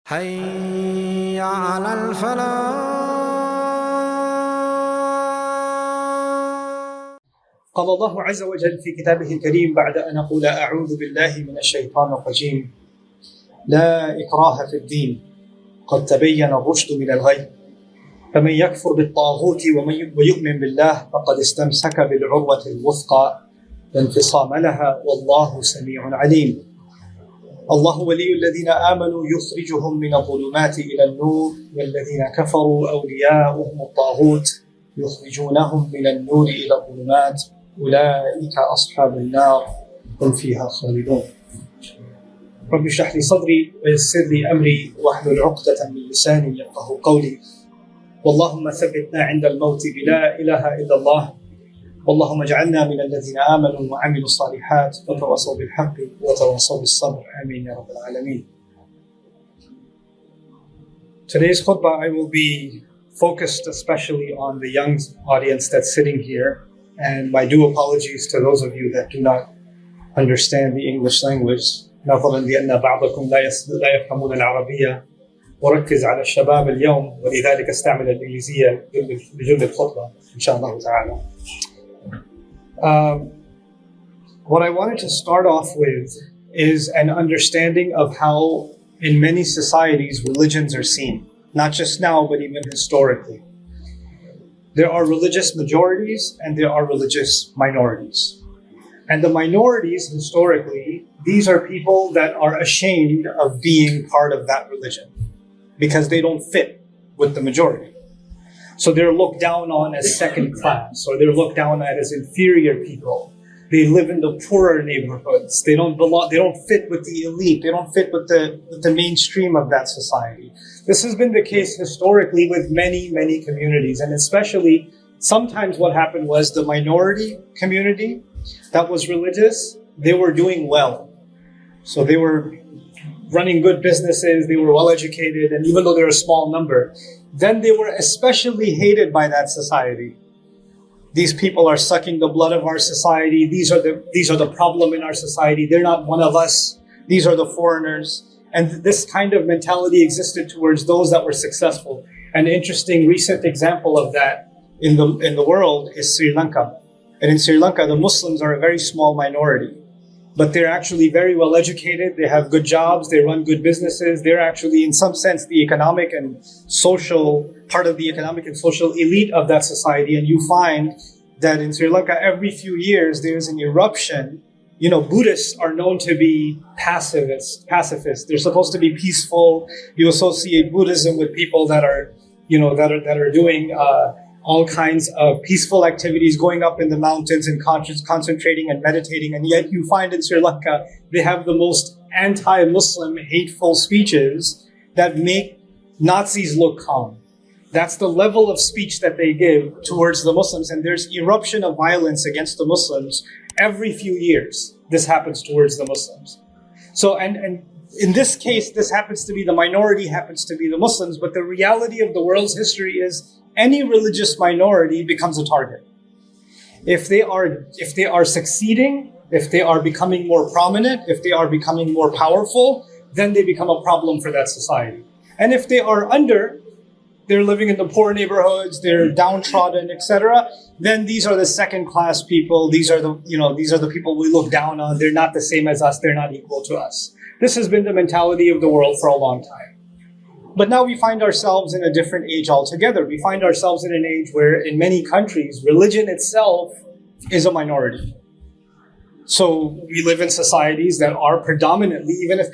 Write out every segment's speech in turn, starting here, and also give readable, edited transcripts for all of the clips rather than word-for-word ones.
حي على الفلاح. قال الله عز وجل في كتابه الكريم بعد أن أقول أعوذ بالله من الشيطان الرجيم لا إكراه في الدين قد تبين الرشد من الغي فمن يكفر بالطاغوت ويؤمن بالله فقد استمسك بالعروة الوثقى لا انفصام لها والله سميع عليم. الله ولي الذين آمنوا يخرجهم من الظلمات إلى النور والذين كفروا أولياؤهم الطاغوت يخرجونهم من النور إلى الظلمات أولئك أصحاب النار هم فيها خالدون. رب اشرح لي صدري ويسر لي أمري واحلل عقدة من لساني يفقهوا قولي. واللهم ثبتنا عند الموت بلا إله إلا الله. اللهم اجعلنا من الذين آمنوا وعملوا الصالحات وتواصوا بالحق وتواصوا بالصبر. آمين يا رب العالمين. Today's khutbah I will be focused especially on the young audience that's sitting here, and my due apologies to those of you that do not understand the English language. نظرا لأن بعضكم لا يفهمون العربية وركز على الشباب اليوم ولذلك استعمل الإنجليزية بجل الخطبة إن شاء الله تعالى. What I wanted to start off with is an understanding of how in many societies religions are seen, not just now but even historically. There are religious majorities and there are religious minorities. And the minorities historically, these are people that are ashamed of being part of that religion because they don't fit with the majority. So they're looked down on as second class, or they're looked down at as inferior people. They live in the poorer neighborhoods. They don't belong. They don't fit with the elite. They don't fit with the mainstream of that society. This has been the case historically with many communities, and especially sometimes what happened was the minority community that was religious, they were doing well. So they were running good businesses, they were well educated, and even though they're a small number, then they were especially hated by that society. These people are sucking the blood of our society. These are the problem in our society. They're not one of us. These are the foreigners. And this kind of mentality existed towards those that were successful. An interesting recent example of that in the world is Sri Lanka. And in Sri Lanka, the Muslims are a very small minority. But they're actually very well educated. They have good jobs. They run good businesses. They're actually, in some sense, the economic and social part of the economic and social elite of that society. And you find that in Sri Lanka, every few years, there's an eruption. You know, Buddhists are known to be pacifists. They're supposed to be peaceful. You associate Buddhism with people that are, that are doing all kinds of peaceful activities, going up in the mountains and concentrating and meditating. And yet you find in Sri Lanka, they have the most anti-Muslim hateful speeches that make Nazis look calm. That's the level of speech that they give towards the Muslims. And there's eruption of violence against the Muslims every few years. This happens towards the Muslims. So, and in this case, this happens to be the minority, happens to be the Muslims. But the reality of the world's history is any religious minority becomes a target. If they are succeeding, if they are becoming more prominent, if they are becoming more powerful, then they become a problem for that society. And if they are they're living in the poor neighborhoods, they're downtrodden, etc., then these are the second-class people. These are the people we look down on. They're not the same as us. They're not equal to us. This has been the mentality of the world for a long time. But now we find ourselves in a different age altogether. We find ourselves in an age where in many countries, religion itself is a minority. So we live in societies that are predominantly, even if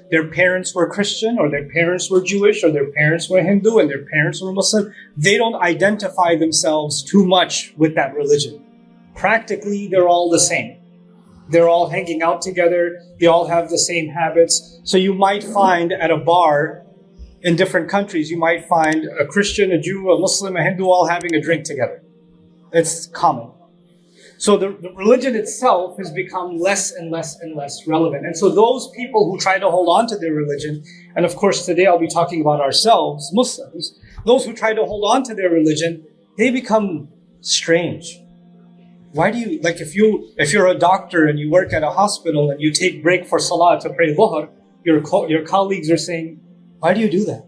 their parents were Christian or their parents were Jewish or their parents were Hindu and their parents were Muslim, they don't identify themselves too much with that religion. Practically, they're all the same. They're all hanging out together. They all have the same habits. So you might find at a bar in different countries, you might find a Christian, a Jew, a Muslim, a Hindu all having a drink together. It's common. So the religion itself has become less and less and less relevant. And so those people who try to hold on to their religion, and of course today I'll be talking about ourselves, Muslims, those who try to hold on to their religion, they become strange. Why do you, like if you're a doctor and you work at a hospital and you take break for salah to pray dhuhr, your colleagues are saying, Why do you do that?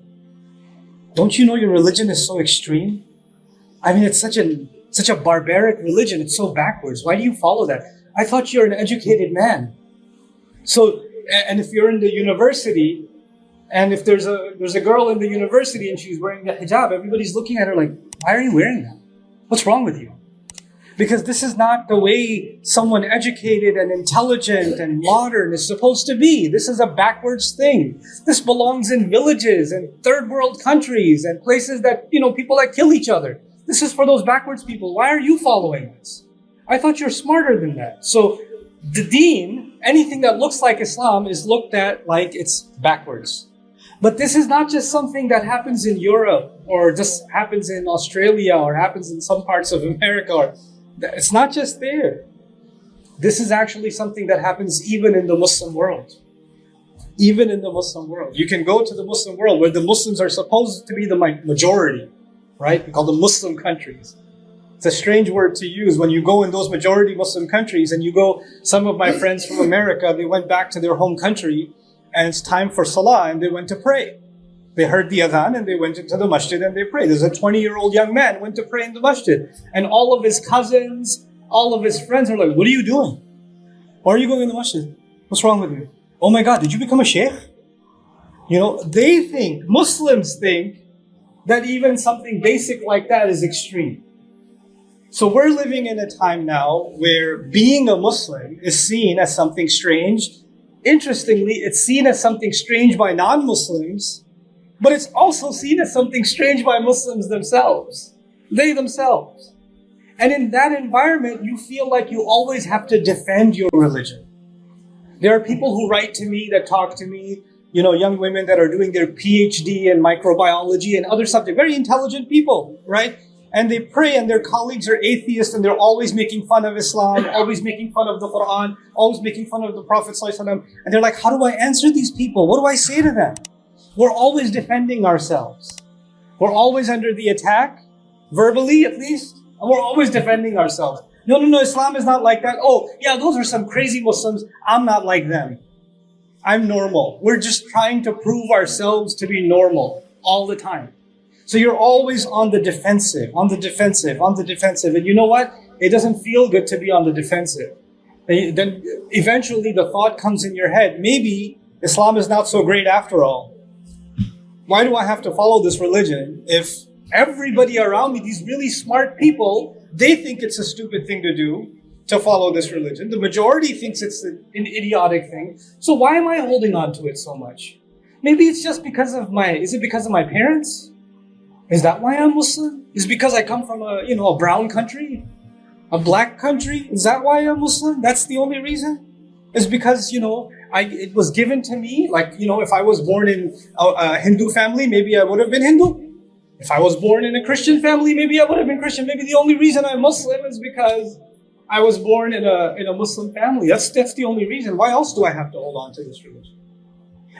Don't you know your religion is so extreme? I mean, it's such a barbaric religion. It's so backwards. Why do you follow that? I thought you're an educated man. So, and if you're in the university, and if there's a girl in the university and she's wearing the hijab, everybody's looking at her like, why are you wearing that? What's wrong with you? Because this is not the way someone educated and intelligent and modern is supposed to be. This is a backwards thing. This belongs in villages and third world countries and places that, people that kill each other. This is for those backwards people. Why are you following this? I thought you're smarter than that. So the deen, anything that looks like Islam is looked at like it's backwards. But this is not just something that happens in Europe or just happens in Australia or happens in some parts of America. It's not just there. This is actually something that happens even in the Muslim world. Even in the Muslim world. You can go to the Muslim world where the Muslims are supposed to be the majority, right? We call them Muslim countries. It's a strange word to use when you go in those majority Muslim countries and some of my friends from America, they went back to their home country and it's time for Salah and they went to pray. They heard the adhan and they went into the masjid and they prayed. There's a 20-year-old young man went to pray in the masjid. And all of his cousins, all of his friends are like, what are you doing? Why are you going in the masjid? What's wrong with you? Oh my God, did you become a sheikh? Muslims think that even something basic like that is extreme. So we're living in a time now where being a Muslim is seen as something strange. Interestingly, it's seen as something strange by non-Muslims. But it's also seen as something strange by Muslims themselves. They themselves. And in that environment, you feel like you always have to defend your religion. There are people who write to me, that talk to me, young women that are doing their PhD in microbiology and other subjects, very intelligent people, right? And they pray and their colleagues are atheists and they're always making fun of Islam, always making fun of the Quran, always making fun of the Prophet ﷺ. And they're like, how do I answer these people? What do I say to them? We're always defending ourselves. We're always under the attack, verbally at least, and we're always defending ourselves. No, Islam is not like that. Oh, yeah, those are some crazy Muslims. I'm not like them. I'm normal. We're just trying to prove ourselves to be normal all the time. So you're always on the defensive. And you know what? It doesn't feel good to be on the defensive. Then eventually the thought comes in your head, maybe Islam is not so great after all. Why do I have to follow this religion if everybody around me, these really smart people, they think it's a stupid thing to do to follow this religion. The majority thinks it's an idiotic thing. So why am I holding on to it so much? Maybe it's just because of is it because of my parents? Is that why I'm Muslim? Is it because I come from a brown country? A black country? Is that why I'm Muslim? That's the only reason? It's because, it was given to me, if I was born in a Hindu family, maybe I would have been Hindu. If I was born in a Christian family, maybe I would have been Christian. Maybe the only reason I'm Muslim is because I was born in a Muslim family. That's the only reason. Why else do I have to hold on to this religion?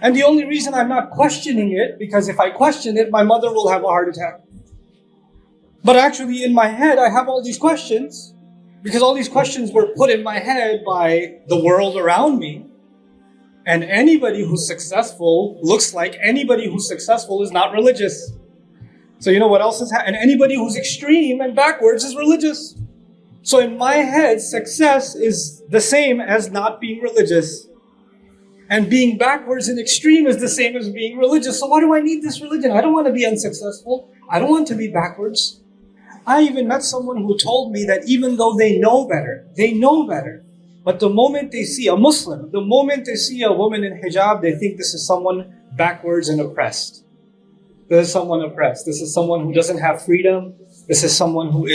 And the only reason I'm not questioning it, because if I question it, my mother will have a heart attack. But actually in my head, I have all these questions, because all these questions were put in my head by the world around me. And anybody who's successful looks like anybody who's successful is not religious. So you know what else is happening? And anybody who's extreme and backwards is religious. So in my head, success is the same as not being religious. And being backwards and extreme is the same as being religious. So why do I need this religion? I don't want to be unsuccessful. I don't want to be backwards. I even met someone who told me that even though they know better, but the moment they see a Muslim, the moment they see a woman in hijab, they think this is someone backwards and oppressed. This is someone oppressed. This is someone who doesn't have freedom. This is someone who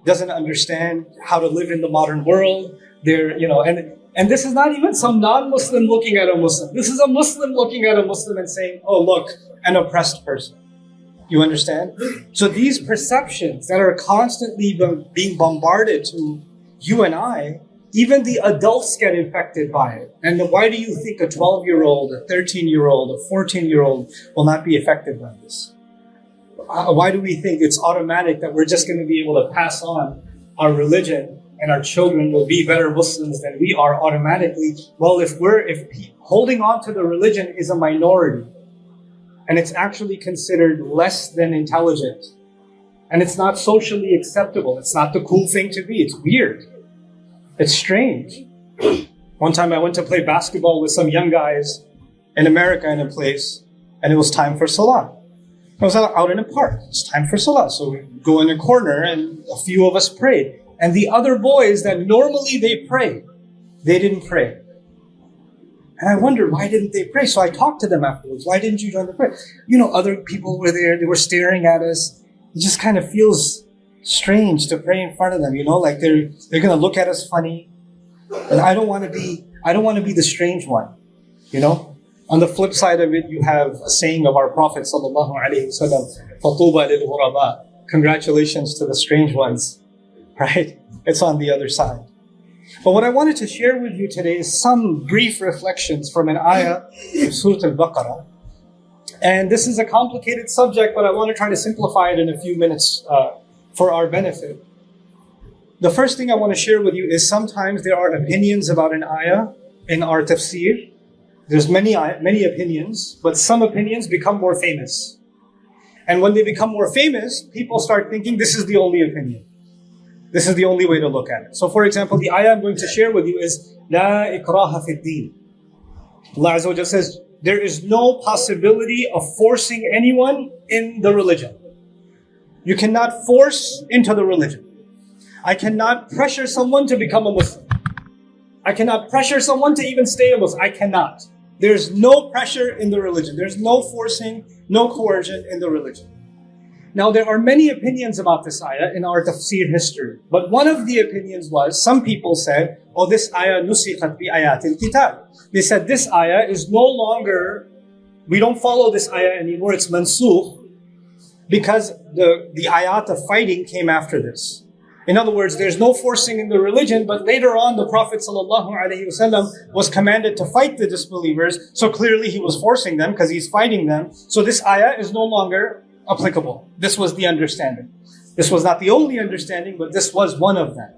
doesn't understand how to live in the modern world. And this is not even some non-Muslim looking at a Muslim. This is a Muslim looking at a Muslim and saying, oh, look, an oppressed person. You understand? So these perceptions that are constantly being bombarded to you and I, even the adults get infected by it. And why do you think a 12-year-old, a 13-year-old, a 14-year-old will not be affected by this? Why do we think it's automatic that we're just going to be able to pass on our religion and our children will be better Muslims than we are automatically? Well, if holding on to the religion is a minority, and it's actually considered less than intelligent. And it's not socially acceptable. It's not the cool thing to be. It's weird. It's strange. One time I went to play basketball with some young guys in America in a place, and it was time for Salah. I was out in a park. It's time for Salah. So we go in a corner, and a few of us prayed. And the other boys that normally they pray, they didn't pray. And I wondered, why didn't they pray? So I talked to them afterwards. Why didn't you join the prayer? You know, other people were there. They were staring at us. It just kind of feels strange to pray in front of them, you know, like they're going to look at us funny. And I don't want to be the strange one, you know. On the flip side of it, you have a saying of our Prophet sallallahu alaihi wasallam, "Fatuba lil ghuraba." Congratulations to the strange ones, right? It's on the other side. But what I wanted to share with you today is some brief reflections from an ayah of Surah Al-Baqarah. And this is a complicated subject, but I want to try to simplify it in a few minutes for our benefit. The first thing I want to share with you is sometimes there are opinions about an ayah in our tafsir. There's many opinions, but some opinions become more famous. And when they become more famous, people start thinking this is the only opinion. This is the only way to look at it. So for example, the ayah I'm going to share with you is La ikraha fi din. Allah Azza wa Jalla says, there is no possibility of forcing anyone in the religion. You cannot force into the religion. I cannot pressure someone to become a Muslim. I cannot pressure someone to even stay a Muslim. I cannot. There's no pressure in the religion. There's no forcing, no coercion in the religion. Now, there are many opinions about this ayah in our tafsir history. But one of the opinions was, some people said, oh, this ayah nusikhat bi ayatil kitab. They said this ayah is no longer, we don't follow this ayah anymore, it's mansukh, because the ayat of fighting came after this. In other words, there's no forcing in the religion, but later on the Prophet ﷺ was commanded to fight the disbelievers, so clearly he was forcing them because he's fighting them. So this ayah is no longer applicable. This was the understanding. This was not the only understanding, but this was one of them.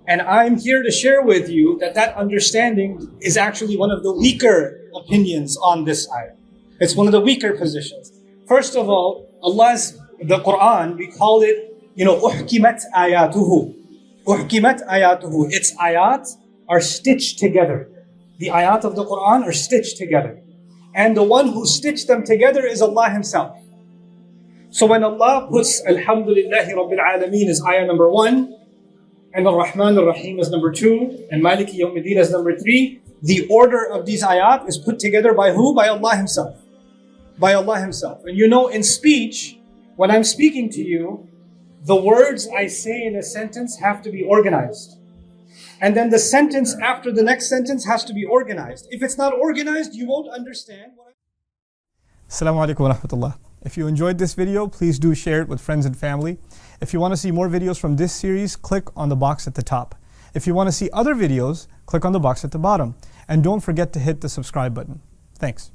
And I'm here to share with you that that understanding is actually one of the weaker opinions on this ayah. It's one of the weaker positions. First of all, the Quran, we call it, uhkimat ayatuhu. Uhkimat ayatuhu. Its ayat are stitched together. The ayat of the Quran are stitched together. And the one who stitched them together is Allah Himself. So when Allah puts Alhamdulillahi Rabbil Alameen as ayah number 1, and Ar-Rahman Ar-Rahim as number 2, and Maliki Yawmiddin as number 3, the order of these ayat is put together by who? By Allah Himself. By Allah Himself. And in speech, when I'm speaking to you, the words I say in a sentence have to be organized. And then the sentence after the next sentence has to be organized. If it's not organized, you won't understand what Assalamu alaikum wa rahmatullah. If you enjoyed this video, please do share it with friends and family. If you want to see more videos from this series, click on the box at the top. If you want to see other videos, click on the box at the bottom. And don't forget to hit the subscribe button. Thanks.